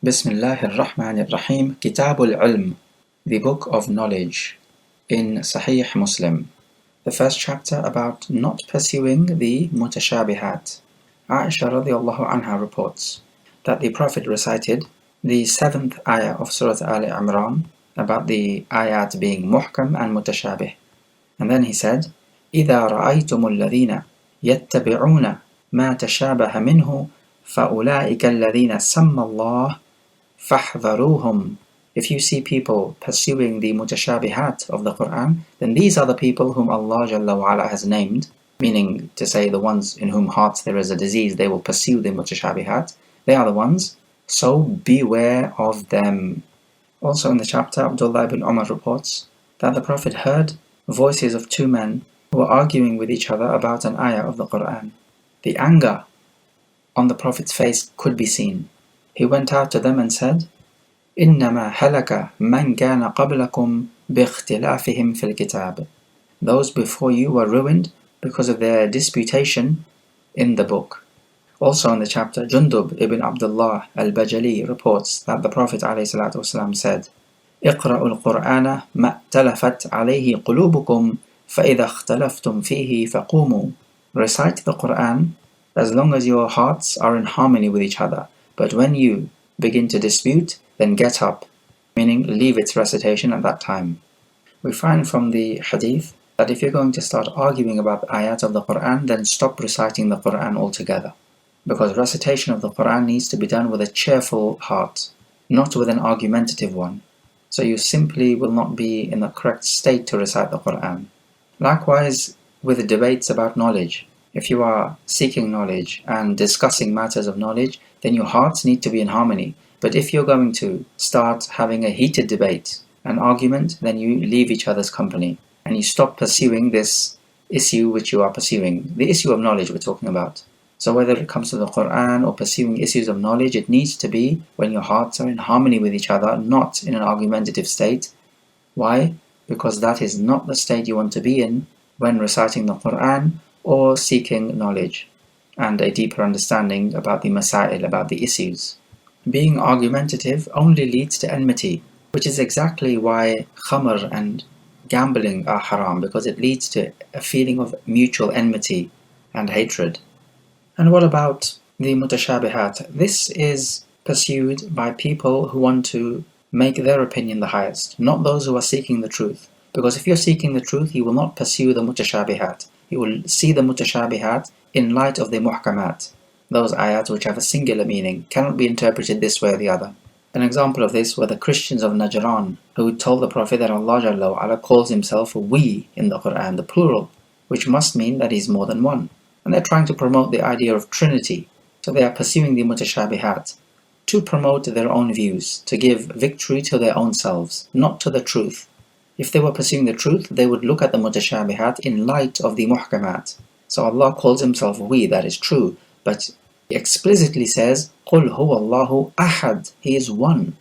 Bismillahir-Rahmanir-Rahim. Kitabul Ilm, the Book of Knowledge, in Sahih Muslim. The first chapter about not pursuing the mutashabihat. Aisha radiallahu anha reports that the Prophet recited the 7th ayah of Surah Al Imran about the ayat being muhkam and mutashabih. And then he said, إِذَا رَأَيْتُمُ الَّذِينَ يَتَّبِعُونَ مَا تَشَابَهَ مِنْهُ فَأُولَٰئِكَ الَّذِينَ سَمَّى اللَّهُ فَاحْذَرُوهُمْ. If you see people pursuing the mutashabihat of the Quran, then these are the people whom Allah Jalla wa Ala has named, meaning to say the ones in whom hearts there is a disease, they will pursue the mutashabihat. They are the ones, so beware of them. Also in the chapter, Abdullah ibn Umar reports that the Prophet heard voices of two men who were arguing with each other about an ayah of the Quran. The anger on the Prophet's face could be seen. He went out to them and said, إِنَّمَا هَلَكَ مَنْ كَانَ قَبْلَكُمْ بِاخْتِلَافِهِمْ فِي الْكِتَابِ. Those before you were ruined because of their disputation in the book. Also in the chapter, Jundub ibn Abdullah al-Bajali reports that the Prophet ﷺ said, اقرأوا القرآن ما ائتلفت عليه قلوبكم فإذا اختلفتم فيه فقوموا. Recite the Quran as long as your hearts are in harmony with each other. But when you begin to dispute, then get up, meaning leave its recitation at that time. We find from the hadith that if you're going to start arguing about ayat of the Quran, then stop reciting the Quran altogether. Because recitation of the Quran needs to be done with a cheerful heart, not with an argumentative one. So you simply will not be in the correct state to recite the Quran. Likewise, with debates about knowledge. If you are seeking knowledge and discussing matters of knowledge, then your hearts need to be in harmony. But if you're going to start having a heated debate, an argument, then you leave each other's company and you stop pursuing this issue which you are pursuing, the issue of knowledge we're talking about. So whether it comes to the Quran or pursuing issues of knowledge, it needs to be when your hearts are in harmony with each other, not in an argumentative state. Why? Because that is not the state you want to be in when reciting the Quran or seeking knowledge and a deeper understanding about the masail, about the issues. Being argumentative only leads to enmity, which is exactly why khamr and gambling are haram, because it leads to a feeling of mutual enmity and hatred. And what about the mutashabihat? This is pursued by people who want to make their opinion the highest, not those who are seeking the truth. Because if you're seeking the truth, you will not pursue the mutashabihat. You will see the mutashabihat in light of the muhkamat. Those ayat which have a singular meaning cannot be interpreted this way or the other. An example of this were the Christians of Najran, who told the Prophet that Allah Jalla wa Ala calls himself we in the Quran, the plural, which must mean that he's more than one. And they're trying to promote the idea of Trinity. So they are pursuing the mutashabihat to promote their own views, to give victory to their own selves, not to the truth. If they were pursuing the truth, they would look at the mutashabihat in light of the muhkamat. So Allah calls himself we, that is true, but he explicitly says, قُلْ هُوَ اللَّهُ أَحَدٌ, he is one.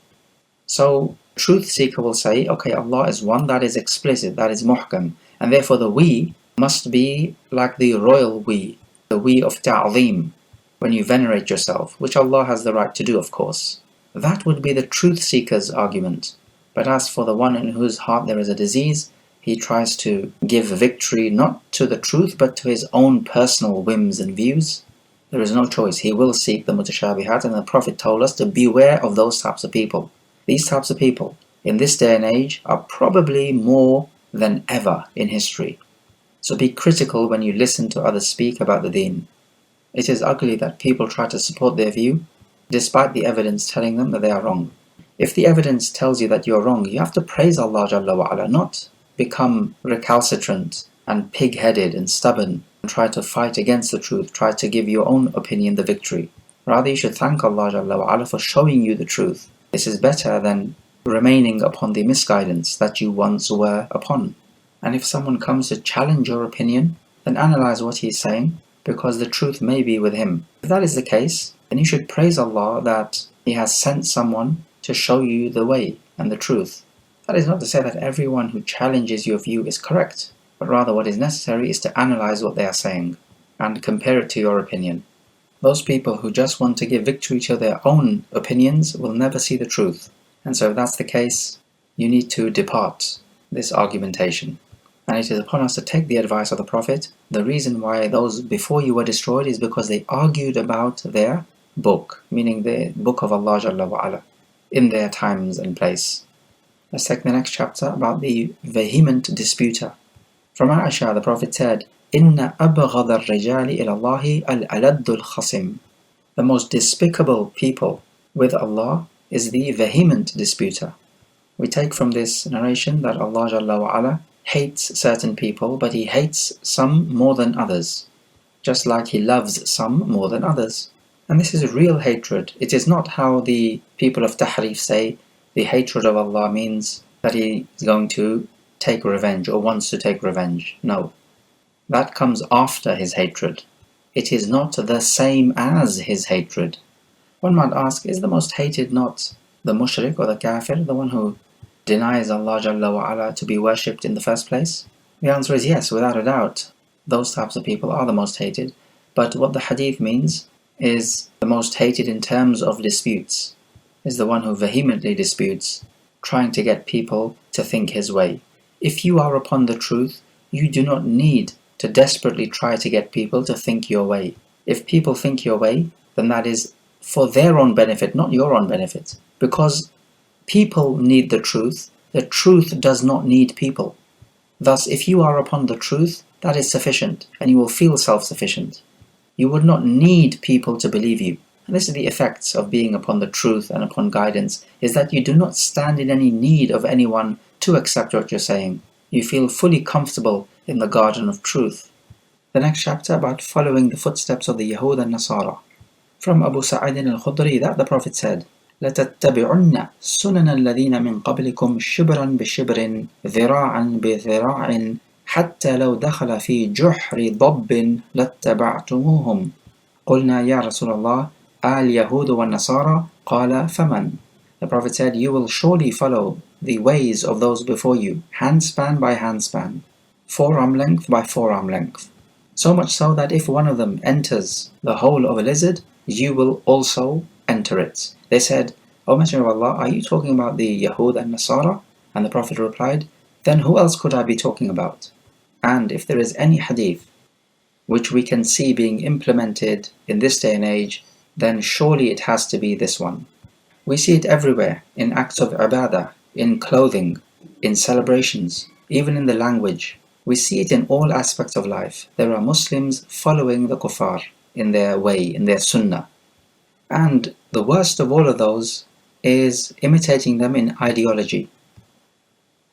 So truth seeker will say, okay, Allah is one, that is explicit, that is muhkam, and therefore the we must be like the royal we, the we of ta'zeem, when you venerate yourself, which Allah has the right to do, of course. That would be the truth seeker's argument. But as for the one in whose heart there is a disease, he tries to give victory not to the truth but to his own personal whims and views. There is no choice. He will seek the mutashabihat, and the Prophet told us to beware of those types of people. These types of people, in this day and age, are probably more than ever in history. So be critical when you listen to others speak about the deen. It is ugly that people try to support their view, despite the evidence telling them that they are wrong. If the evidence tells you that you're wrong, you have to praise Allah Jalla wa Ala, not become recalcitrant and pig-headed and stubborn and try to fight against the truth, try to give your own opinion the victory. Rather, you should thank Allah Jalla wa Ala for showing you the truth. This is better than remaining upon the misguidance that you once were upon. And if someone comes to challenge your opinion, then analyze what he is saying, because the truth may be with him. If that is the case, then you should praise Allah that He has sent someone to show you the way and the truth. That is not to say that everyone who challenges your view is correct, but rather what is necessary is to analyze what they are saying and compare it to your opinion. Those people who just want to give victory to their own opinions will never see the truth. And so if that's the case, you need to depart this argumentation. And it is upon us to take the advice of the Prophet. The reason why those before you were destroyed is because they argued about their book, meaning the book of Allah Jalla wa Ala, in their times and place. Let's take the next chapter about the vehement disputer. From Aisha, the Prophet said, إِنَّ أَبْغَضَ الرِّجَالِ إِلَى اللَّهِ الْأَلَدُّ الْخَصِمِ. The most despicable people with Allah is the vehement disputer. We take from this narration that Allah Jalla wa Ala hates certain people, but He hates some more than others, just like He loves some more than others. And this is real hatred. It is not how the people of Tahrif say the hatred of Allah means that He is going to take revenge or wants to take revenge. No. That comes after His hatred. It is not the same as His hatred. One might ask, is the most hated not the mushrik or the kafir, the one who denies Allah Jalla wa Ala to be worshipped in the first place? The answer is yes, without a doubt. Those types of people are the most hated. But what the hadith means is the most hated in terms of disputes is the one who vehemently disputes, trying to get people to think his way. If you are upon the truth, you do not need to desperately try to get people to think your way. If people think your way, then that is for their own benefit, not your own benefit. Because people need the truth does not need people. Thus, if you are upon the truth, that is sufficient, and you will feel self-sufficient. You would not need people to believe you. And this is the effects of being upon the truth and upon guidance, is that you do not stand in any need of anyone to accept what you're saying. You feel fully comfortable in the garden of truth. The next chapter about following the footsteps of the Yahud and Nasara. From Abu Sa'id al-Khudri that the Prophet said, لَتَتَّبِعُنَّ سُنَنَ الَّذِينَ مِنْ قَبْلِكُمْ شِبْرًا بِشِبْرٍ ذِرَاعًا بِذِرَاعٍ حتى لو دخل في جحر ضب لاتبعتموهم قلنا يا رسول الله اليهود والنصارى قال فمن. The Prophet said, you will surely follow the ways of those before you, handspan by handspan, forearm length by forearm length. So much so that if one of them enters the hole of a lizard, you will also enter it. They said, O Messenger of Allah, are you talking about the Yahud and Nasara? And the Prophet replied, then who else could I be talking about? And if there is any hadith which we can see being implemented in this day and age, then surely it has to be this one. We see it everywhere, in acts of ibadah, in clothing, in celebrations, even in the language. We see it in all aspects of life. There are Muslims following the kuffar in their way, in their sunnah. And the worst of all of those is imitating them in ideology.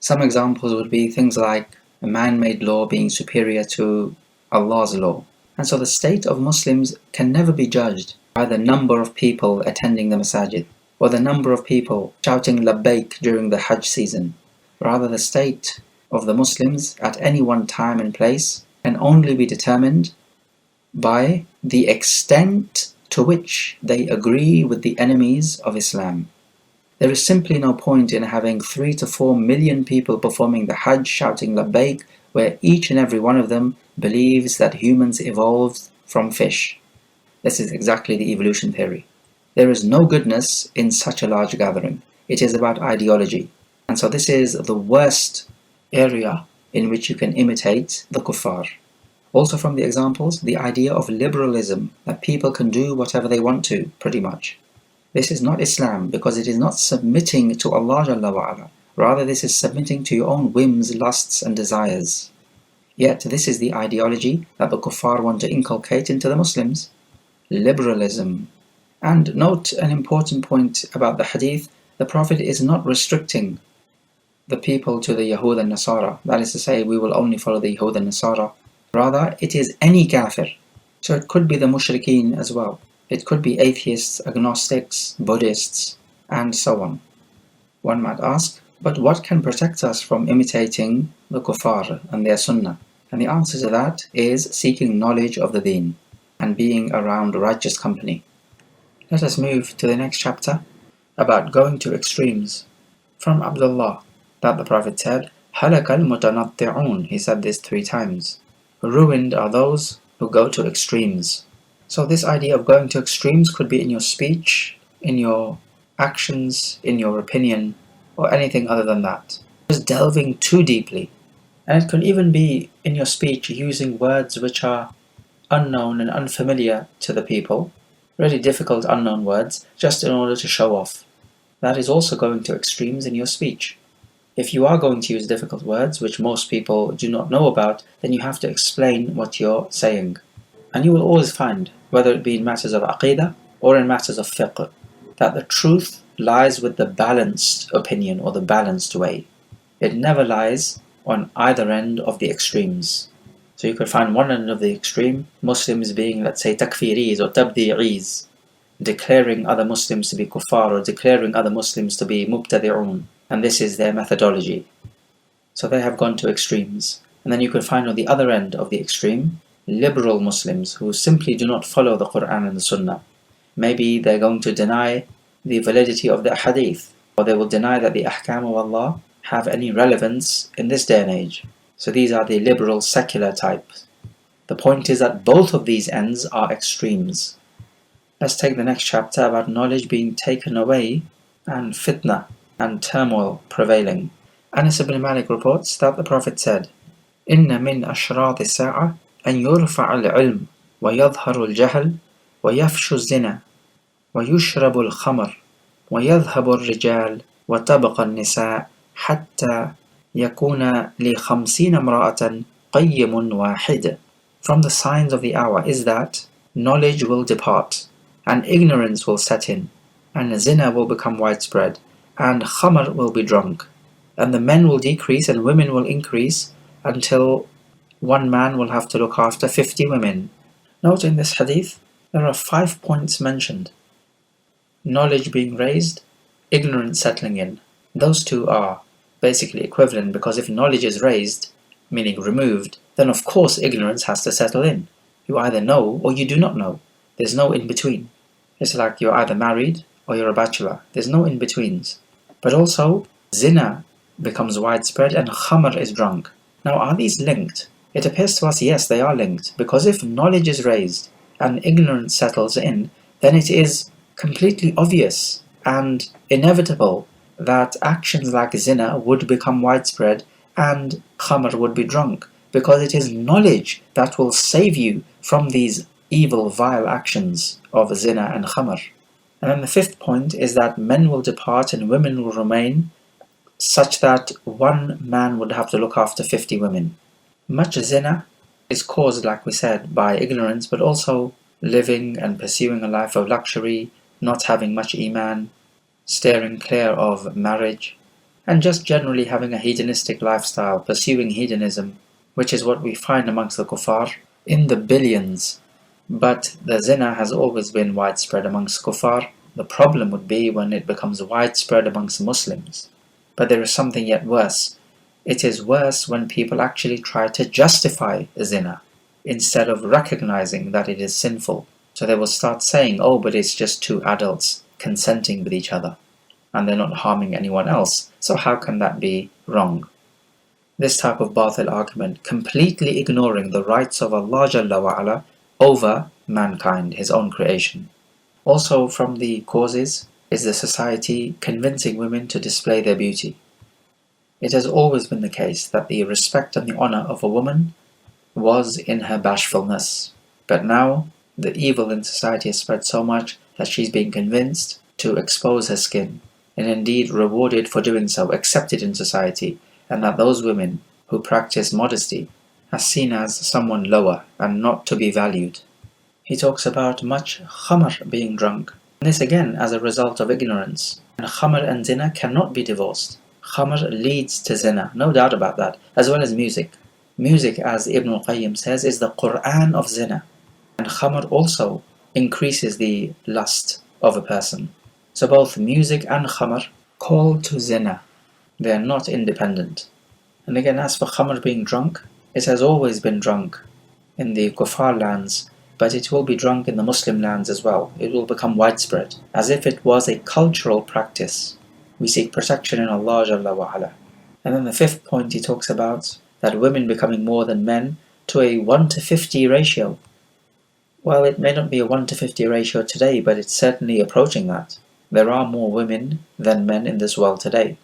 Some examples would be things like a man-made law being superior to Allah's law. And so the state of Muslims can never be judged by the number of people attending the masajid or the number of people shouting labbaik during the Hajj season. Rather, the state of the Muslims at any one time and place can only be determined by the extent to which they agree with the enemies of Islam. There is simply no point in having 3 to 4 million people performing the Hajj shouting labbaik, where each and every one of them believes that humans evolved from fish. This is exactly the evolution theory. There is no goodness in such a large gathering. It is about ideology. And so this is the worst area in which you can imitate the kuffar. Also from the examples, the idea of liberalism, that people can do whatever they want to, pretty much. This is not Islam, because it is not submitting to Allah Jalla wa Ala. Rather, this is submitting to your own whims, lusts and desires. Yet this is the ideology that the kuffar want to inculcate into the Muslims. Liberalism. And note an important point about the hadith. The Prophet is not restricting the people to the Yahud and Nasara. That is to say, we will only follow the Yahud and Nasara. Rather, it is any kafir. So it could be the mushrikeen as well. It could be atheists, agnostics, Buddhists, and so on. One might ask, but what can protect us from imitating the kuffar and their sunnah? And the answer to that is seeking knowledge of the deen and being around righteous company. Let us move to the next chapter about going to extremes. From Abdullah, that the Prophet said, هَلَكَ الْمُتَنَطِّعُونَ. He said this 3 times. Ruined are those who go to extremes. So this idea of going to extremes could be in your speech, in your actions, in your opinion, or anything other than that. Just delving too deeply. And it could even be in your speech using words which are unknown and unfamiliar to the people, really difficult unknown words, just in order to show off. That is also going to extremes in your speech. If you are going to use difficult words, which most people do not know about, then you have to explain what you're saying. And you will always find, whether it be in matters of aqidah or in matters of fiqh, that the truth lies with the balanced opinion or the balanced way. It never lies on either end of the extremes. So you could find one end of the extreme, Muslims being, let's say, takfiris or tabdi'is, declaring other Muslims to be kuffar or declaring other Muslims to be mubtadi'un, and this is their methodology. So they have gone to extremes. And then you could find on the other end of the extreme, liberal Muslims who simply do not follow the Quran and the Sunnah. Maybe they're going to deny the validity of the hadith, or they will deny that the ahkam of Allah have any relevance in this day and age. So these are the liberal secular type. The point is that both of these ends are extremes. Let's take the next chapter about knowledge being taken away and fitna and turmoil prevailing. Anas ibn Malik reports that the Prophet said, إِنَّ مِنْ أَشْرَاطِ السَّاعَةِ أَنْ يُرْفَعَ الْعِلْمُ وَيَظْهَرُ الْجَهْلُ وَيَفْشُ الزِّنَا وَيُشْرَبُ الْخَمْرُ وَيَذْهَبُ الرِّجَالُ وَتَبْقَى النِّسَاءُ حَتَّى يَكُونَ لِخَمْسِينَ امْرَأَةً قَيِّمٌ وَاحِدٌ. From the signs of the hour is that knowledge will depart, and ignorance will set in, and zina will become widespread, and khamr will be drunk, and the men will decrease and women will increase until one man will have to look after 50 women. Note in this hadith, there are 5 points mentioned. Knowledge being raised, ignorance settling in. Those two are basically equivalent, because if knowledge is raised, meaning removed, then of course ignorance has to settle in. You either know or you do not know. There's no in between. It's like you're either married or you're a bachelor. There's no in betweens. But also, zina becomes widespread and khamr is drunk. Now, are these linked? It appears to us, yes, they are linked, because if knowledge is raised and ignorance settles in, then it is completely obvious and inevitable that actions like zina would become widespread and khamr would be drunk, because it is knowledge that will save you from these evil, vile actions of zina and khamr. And then the 5th point is that men will depart and women will remain, such that one man would have to look after 50 women. Much zina is caused, like we said, by ignorance, but also living and pursuing a life of luxury, not having much iman, steering clear of marriage, and just generally having a hedonistic lifestyle, pursuing hedonism, which is what we find amongst the kuffar in the billions. But the zina has always been widespread amongst kuffar. The problem would be when it becomes widespread amongst Muslims. But there is something yet worse. It is worse when people actually try to justify zina instead of recognizing that it is sinful. So they will start saying, oh, but it's just two adults consenting with each other, and they're not harming anyone else, so how can that be wrong? This type of batil argument, completely ignoring the rights of Allah Jalla wa'ala over mankind, His own creation. Also from the causes is the society convincing women to display their beauty. It has always been the case that the respect and the honor of a woman was in her bashfulness, but now the evil in society has spread so much that she's being convinced to expose her skin, and indeed rewarded for doing so, accepted in society, and that those women who practice modesty are seen as someone lower and not to be valued. He talks about much khamr being drunk, and this again as a result of ignorance. And khamr and zina cannot be divorced. Khamr leads to zina, no doubt about that, as well as music. Music, as Ibn al-Qayyim says, is the Qur'an of zina, and khamr also increases the lust of a person. So both music and khamr call to zina. They are not independent. And again, as for khamr being drunk, it has always been drunk in the kuffar lands, but it will be drunk in the Muslim lands as well. It will become widespread, as if it was a cultural practice. We seek protection in Allah Jalla wa'ala. And then the 5th point he talks about, that women becoming more than men to a 1:50 ratio. Well, it may not be a 1:50 ratio today, but it's certainly approaching that. There are more women than men in this world today.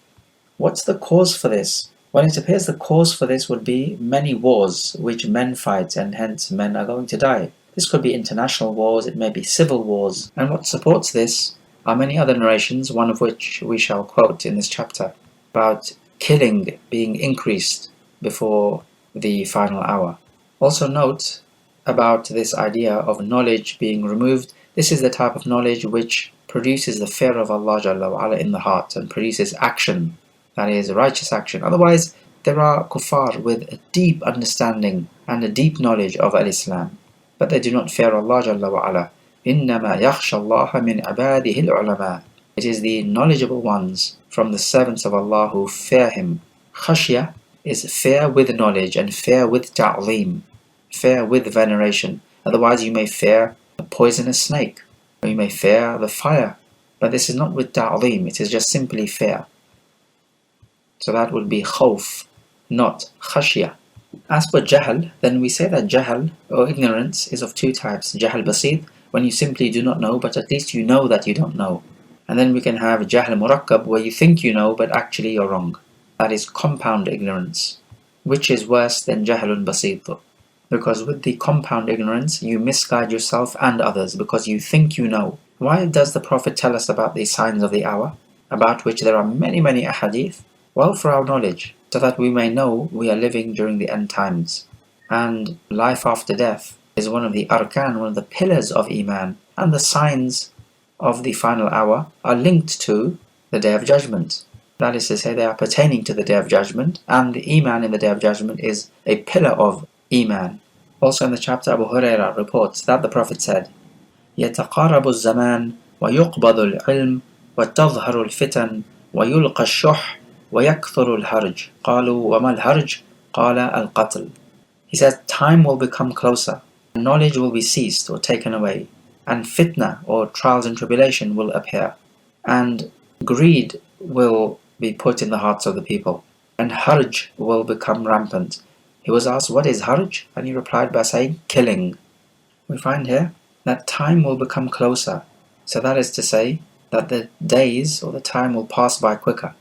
What's the cause for this? Well, it appears the cause for this would be many wars which men fight, and hence men are going to die. This could be international wars, it may be civil wars, and what supports this are many other narrations, one of which we shall quote in this chapter, about killing being increased before the final hour. Also note about this idea of knowledge being removed. This is the type of knowledge which produces the fear of Allah Jalla wa Ala in the heart and produces action, that is, righteous action. Otherwise, there are kuffar with a deep understanding and a deep knowledge of Al-Islam, but they do not fear Allah Jalla wa Ala. إِنَّمَا يَخْشَى اللَّهَ مِنْ عِبَادِهِ الْعُلَمَاءِ. It is the knowledgeable ones from the servants of Allah who fear Him. Khashya is fear with knowledge and fear with ta'zeem, fear with veneration. Otherwise you may fear a poisonous snake, or you may fear the fire, but this is not with ta'zeem, it is just simply fear. So that would be khawf, not khashya. As for jahl, then we say that jahl, or ignorance, is of two types. Jahl basit, when you simply do not know, but at least you know that you don't know. And then we can have jahl murakkab, where you think you know, but actually you're wrong. That is compound ignorance, which is worse than jahlun basit. Because with the compound ignorance, you misguide yourself and others, because you think you know. Why does the Prophet tell us about the signs of the hour, about which there are many ahadith? Well, for our knowledge, so that we may know we are living during the end times. And life after death is one of the arkan, one of the pillars of Iman, and the signs of the final hour are linked to the Day of Judgment. That is to say, they are pertaining to the Day of Judgment, and the Iman in the Day of Judgment is a pillar of Iman. Also in the chapter, Abu Hurairah reports that the Prophet said, يَتَقَارَبُ الزَّمَانِ وَيُقْبَضُ الْعِلْمِ وَتَظْهَرُ الْفِتَنِ وَيُلْقَى الشُّحْ وَيَكْثُرُ الْهَرْجِ قَالُوا وَمَا الْهَرْجِ قَالَ الْقَتْلِ. He says, time will become closer, knowledge will be ceased or taken away, and fitna or trials and tribulation will appear, and greed will be put in the hearts of the people, and harj will become rampant. He was asked, what is harj? And he replied by saying, killing. We find here that time will become closer, so that is to say that the days or the time will pass by quicker.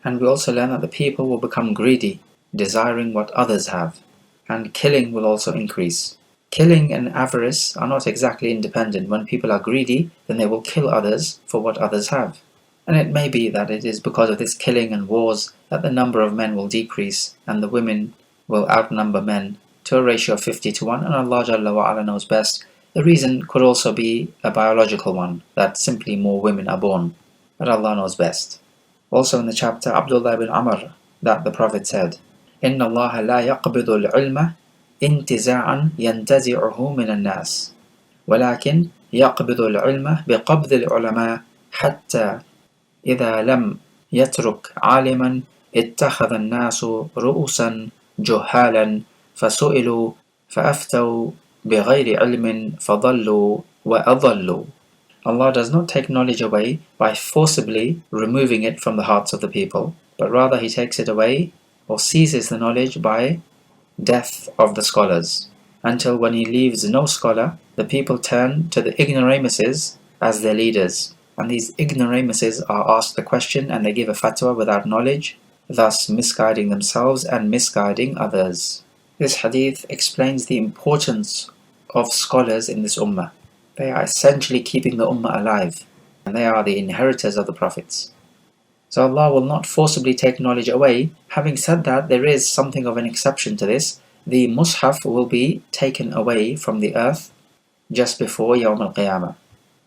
And we also learn that the people will become greedy, desiring what others have, and killing will also increase. Killing and avarice are not exactly independent. When people are greedy, then they will kill others for what others have. And it may be that it is because of this killing and wars that the number of men will decrease and the women will outnumber men to a ratio of 50-1, and Allah Jalla wa Ala knows best. The reason could also be a biological one, that simply more women are born, but Allah knows best. Also in the chapter, Abdullah ibn Amr, that the Prophet said, إِنَّ اللَّهَ لَا يَقْبِضُ الْعِلْمَ انتزاعا ينتزعه من الناس ولكن يقبض العلم بقبض العلماء حتى إذا لم يترك عالما اتخذ الناس رؤوسا جهالا فسئلوا فأفتوا بغير علم فضلوا وأضلوا. Allah does not take knowledge away by forcibly removing it from the hearts of the people, but rather He takes it away or seizes the knowledge by death of the scholars, until when He leaves no scholar, the people turn to the ignoramuses as their leaders, and these ignoramuses are asked the question and they give a fatwa without knowledge, thus misguiding themselves and misguiding others. This hadith explains the importance of scholars in this ummah. They are essentially keeping the ummah alive, and they are the inheritors of the prophets. So Allah will not forcibly take knowledge away. Having said that, there is something of an exception to this. The mushaf will be taken away from the earth just before Yawm al-Qiyamah,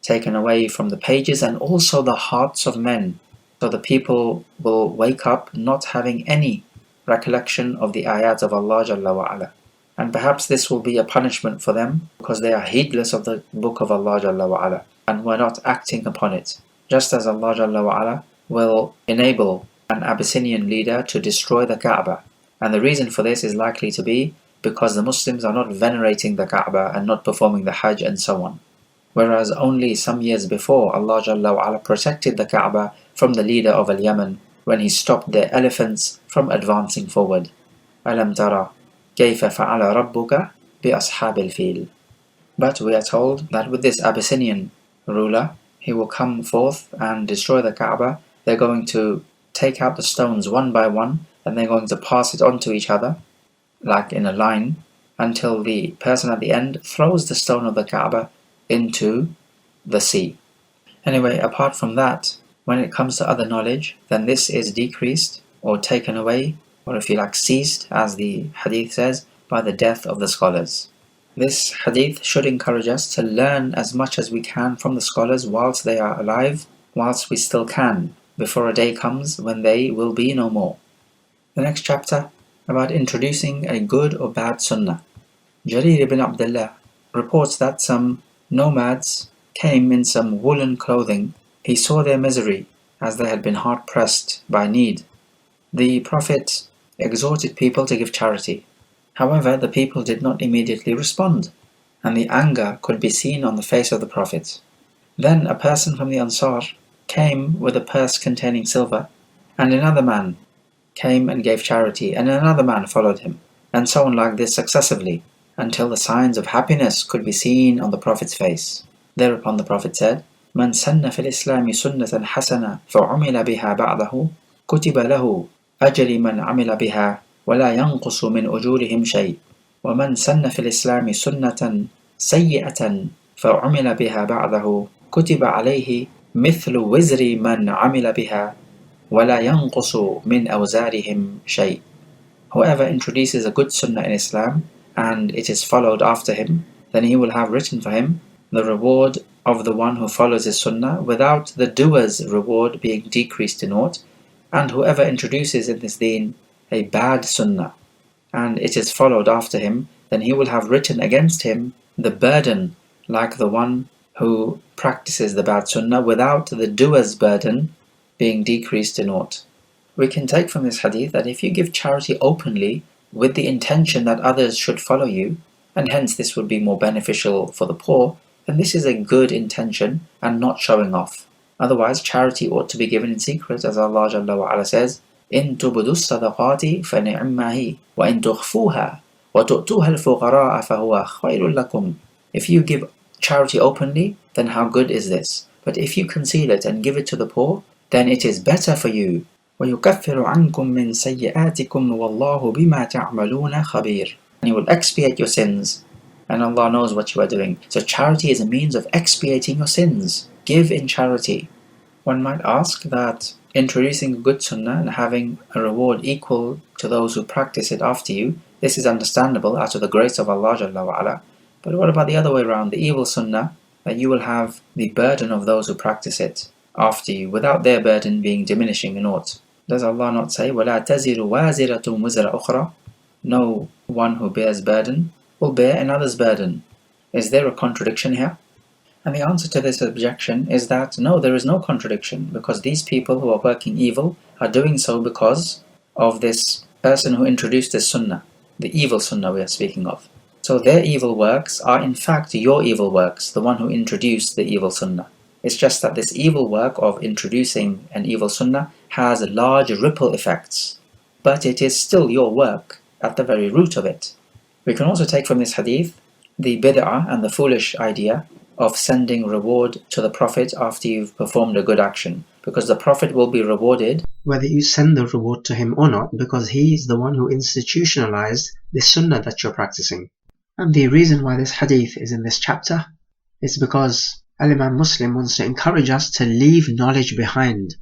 taken away from the pages and also the hearts of men. So the people will wake up not having any recollection of the ayat of Allah Jalla wa Ala. And perhaps this will be a punishment for them because they are heedless of the book of Allah Jalla wa Ala and were not acting upon it. Just as Allah Jalla wa Ala will enable an Abyssinian leader to destroy the Kaaba. And the reason for this is likely to be because the Muslims are not venerating the Kaaba and not performing the Hajj and so on. Whereas only some years before, Allah Jalla wa Ala protected the Kaaba from the leader of Al-Yaman when he stopped their elephants from advancing forward. Alam tara kayfa fa'ala rabbuka bi ashabil fil. But we are told that with this Abyssinian ruler, he will come forth and destroy the Kaaba. They're going to take out the stones one by one, and they're going to pass it on to each other, like in a line, until the person at the end throws the stone of the Kaaba into the sea. Anyway, apart from that, when it comes to other knowledge, then this is decreased or taken away, or if you like, ceased, as the hadith says, by the death of the scholars. This hadith should encourage us to learn as much as we can from the scholars whilst they are alive, whilst we still can, before a day comes when they will be no more. The next chapter, about introducing a good or bad sunnah. Jarir ibn Abdullah reports that some nomads came in some woolen clothing. He saw their misery, as they had been hard-pressed by need. The Prophet exhorted people to give charity. However, the people did not immediately respond, and the anger could be seen on the face of the Prophet. Then a person from the Ansar came with a purse containing silver, and another man came and gave charity, and another man followed him, and so on like this successively, until the signs of happiness could be seen on the Prophet's face. Thereupon the Prophet said, "Man sanna fil Islami sunnatan hasana fa'umila biha ba'dahu kutiba lahu ajri man amila biha ولا ينقص من أجورهم شيء ومن سن في الإسلام سنة سيئة فعمل بها بعده كتب عليه مثل وزر من عمل بها ولا ينقص من أوزارهم شيء." Whoever introduces a good sunnah in Islam and it is followed after him, then he will have written for him the reward of the one who follows his sunnah without the doer's reward being decreased in aught. And whoever introduces in this deen a bad sunnah, and it is followed after him, then he will have written against him the burden like the one who practices the bad sunnah without the doer's burden being decreased in aught. We can take from this hadith that if you give charity openly with the intention that others should follow you, and hence this would be more beneficial for the poor, then this is a good intention and not showing off. Otherwise, charity ought to be given in secret, as Allah Jalla wa Ala says, إن تبدوا الصدقات فنعمها وإن تخفوها وتؤتوها الفقراء فهو خير لكم. If you give charity openly, then how good is this? But if you conceal it and give it to the poor, then it is better for you. ويكفر عنكم من سيئاتكم والله بما تعملون خبير. And you will expiate your sins, and Allah knows what you are doing. So charity is a means of expiating your sins. Give in charity. One might ask that introducing a good sunnah and having a reward equal to those who practice it after you, this is understandable out of the grace of Allah Jalla wa Ala. But what about the other way around, the evil sunnah, that you will have the burden of those who practice it after you, without their burden being diminishing in aught? Does Allah not say, وَلَا تَزِرُ وَازِرَةٌ وِزْرَ أُخْرَى? No one who bears burden will bear another's burden. Is there a contradiction here? And the answer to this objection is that no, there is no contradiction, because these people who are working evil are doing so because of this person who introduced this sunnah, the evil sunnah we are speaking of. So their evil works are in fact your evil works, the one who introduced the evil sunnah. It's just that this evil work of introducing an evil sunnah has large ripple effects, but it is still your work at the very root of it. We can also take from this hadith the bid'ah and the foolish idea of sending reward to the Prophet after you've performed a good action, because the Prophet will be rewarded whether you send the reward to him or not, because he is the one who institutionalized the sunnah that you're practicing. And the reason why this hadith is in this chapter is because Al-Imam Muslim wants to encourage us to leave knowledge behind,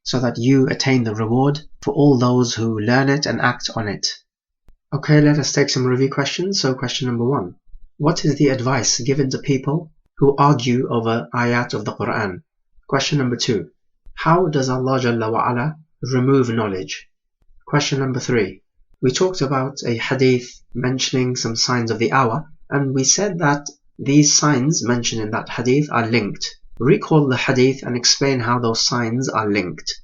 so that you attain the reward for all those who learn it and act on it. Okay, let us take some review questions. So question number 1. What is the advice given to people who argue over ayat of the Quran? Question number 2. How does Allah Jalla wa Ala remove knowledge? Question number 3. We talked about a hadith mentioning some signs of the hour, and we said that these signs mentioned in that hadith are linked. Recall the hadith and explain how those signs are linked.